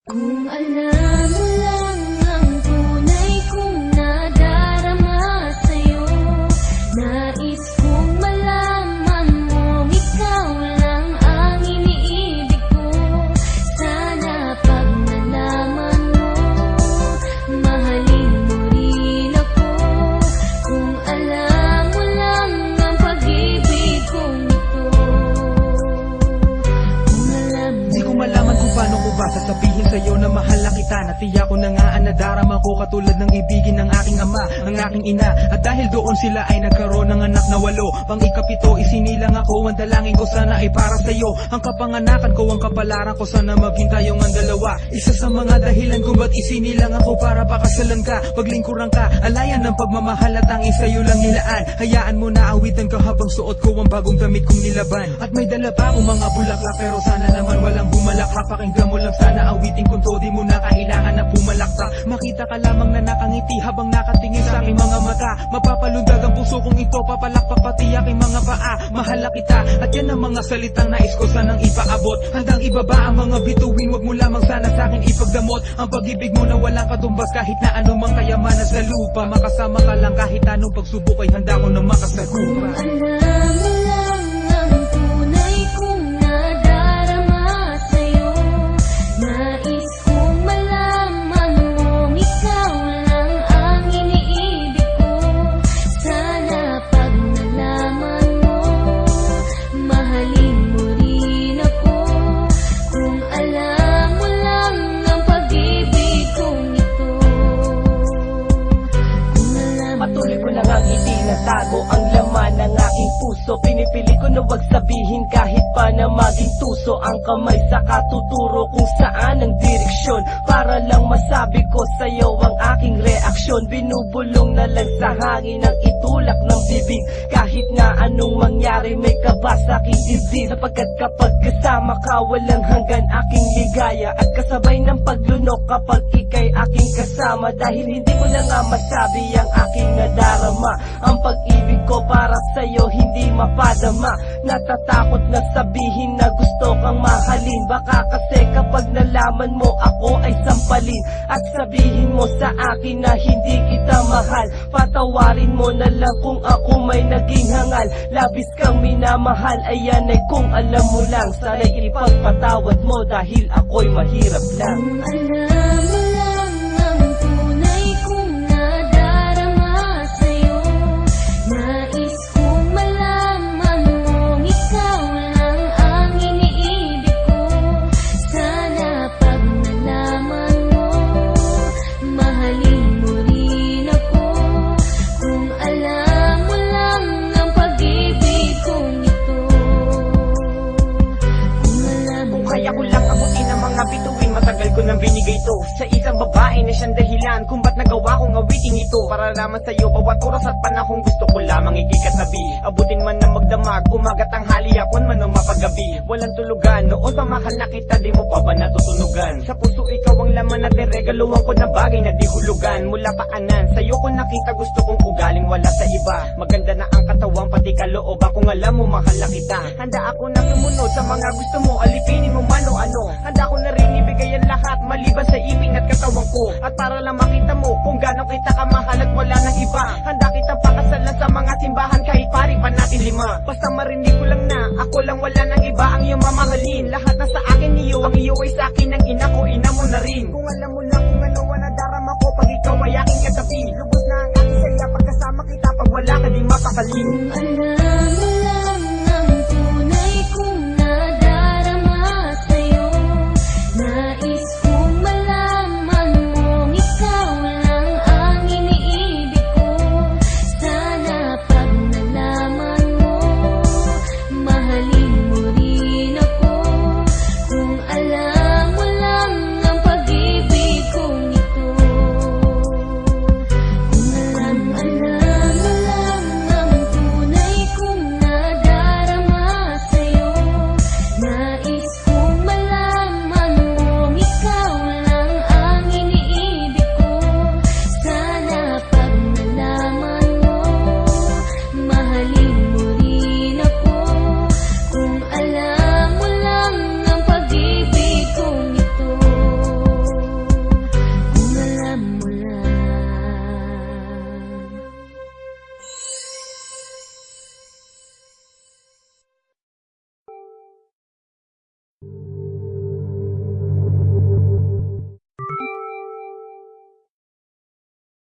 Kung alam mo lang ang tunay kong nadarama sa'yo, nais kong malaman mong ikaw lang ang iniibig ko. Sana pag nalaman mo, mahalin mo rin ako. Kung alam mo lang ang pag-ibig kong ito. Kung alam mo, di ko malaman kung paano ko ba sasabihin sa'yo na mahal na kita. Natiyak ko na nga ang nadarama ko, katulad ng ibigin ng aking ama, ang aking ina. At dahil doon sila ay nagkaroon ng anak na 8, pang ikapito isinilang ako. Ang dalangin ko sana ay para sa'yo, ang kapanganakan ko, ang kapalaran ko, sana maging tayong ang dalawa. Isa sa mga dahilan kung ba't isinilang ako, para pakasalan ka, paglingkuran ka, alayan ng pagmamahal at tanging sa'yo lang nilaan. Hayaan mo na awitan ka habang suot ko ang bagong damit kong nilaban. At may dala pa akong mga bulaklak, pero sana naman walang bumalakha. Pakinggan mo lang sana awitin kung to, di mo na kailangan na pumalakpak. Makita ka lamang na nakangiti habang nakatingin sa aking mga mata. Mapapalundag ang puso kong ito, papalakpak pati aking mga paa. Mahal na kita, at yan ang mga salitang nais ko sanang ipaabot. Handang ibaba ang mga bituin, wag mo lamang sana sa akin ipagdamot. Ang pag-ibig mo na walang katumbas, kahit na anumang kayamanan sa lupa. Makasama ka lang kahit anong pagsubok, ay handa ko na makasagupa. alam mo lang ang tunay kong nadarama sa'yo, nais kong malaman mong ikaw lang ang iniibig ko. Sana pag nalaman mo, mahalin mo rin ako. Kung alam mo lang ang pag-ibig kong ito. Kung alam mo Patuloy ko lang ang itinatago ang laman ng aking puso. Pinipili ko na wag sabihin kahit pa na maging tuso. Ang kamay sa katuturo kung saan ang direksyon, para lang masabi ko sa'yo ang aking reaksyon. Binubulong na lang sa hangin ang itulak ng bibig, kahit na anong mangyari may kaba sa aking dibdib. Sapagkat kapag kasama ka walang hanggan aking ligaya, at kasabay ng paglunok kapag ika'y aking kasama. Dahil hindi ko na nga masabi ang aking nadarama, ang pag-ibig ko para sa'yo hindi mapadama. Natatakot na sabihin na gusto kang mahalin, baka kasi kapag nalaman mo ako ay sampalin, at sabihin mo sa akin na hindi kita mahal. Patawarin mo na lang kung ako may naging hangal. Labis kang minamahal, ayan ay kung alam mo lang. Sana'y ipagpatawad mo dahil ako'y mahirap lang. Kung alam mo lang ang tunay kong nadarama sa'yo, nais kong malaman mong ikaw lang ang iniibig ko. Sana pag nalaman mo, mahalin mo rin ako. Kung alam mo lang ang pag-ibig kong ito. Kung alam mo Kung kaya ko lang abutin ang mga bituin, matagal ko nang binigay to sa isang babae na siyang dahilan kung ba't nagawa kong awitin ito. Para lamang sa'yo bawat oras at panahon gusto ko lamang ikikatabi. Abutin man na magdamag, umaga tanghali, hapon man o mapagabi. Walang tulugan, noon pa mahal na kita, di mo pa ba natutunugan? Sa puso ikaw ang laman at niregaluhan ko na bagay na di hulugan. Mula paanan, sa'yo ko nakita gusto kong ugaling wala sa iba. Maganda na ang katawang pati kalooban, kung alam mo mahal na kita. Handa ako na sumunod sa mga gusto mo, alipinin mo man o ano. Handa ko na rin ibigay ang lahat, maliban sa ibig at katawan ko. At para lang makita mo kung gaano kita kamahal at wala nang iba, handa kitang pakasalan sa mga simbahan kahit pari pa natin 5. Basta marinig ko lang na ako lang wala nang iba ang iyong mamahalin. Lahat na sa akin iyo, ang iyo ay sa akin, ang ina ko, ina mo na rin. Kung alam mo lang kung ano ang nadarama ko pag ikaw ay aking katabi. Lubos na ang aking saya pagkasama kita, pag wala ka di mapakalin. Kung alam mo lang ang tunay kong nadarama sa'yo, nais kong malaman mong ikaw lang ang iniibig ko. Sana pag nalaman mo, mahalin mo rin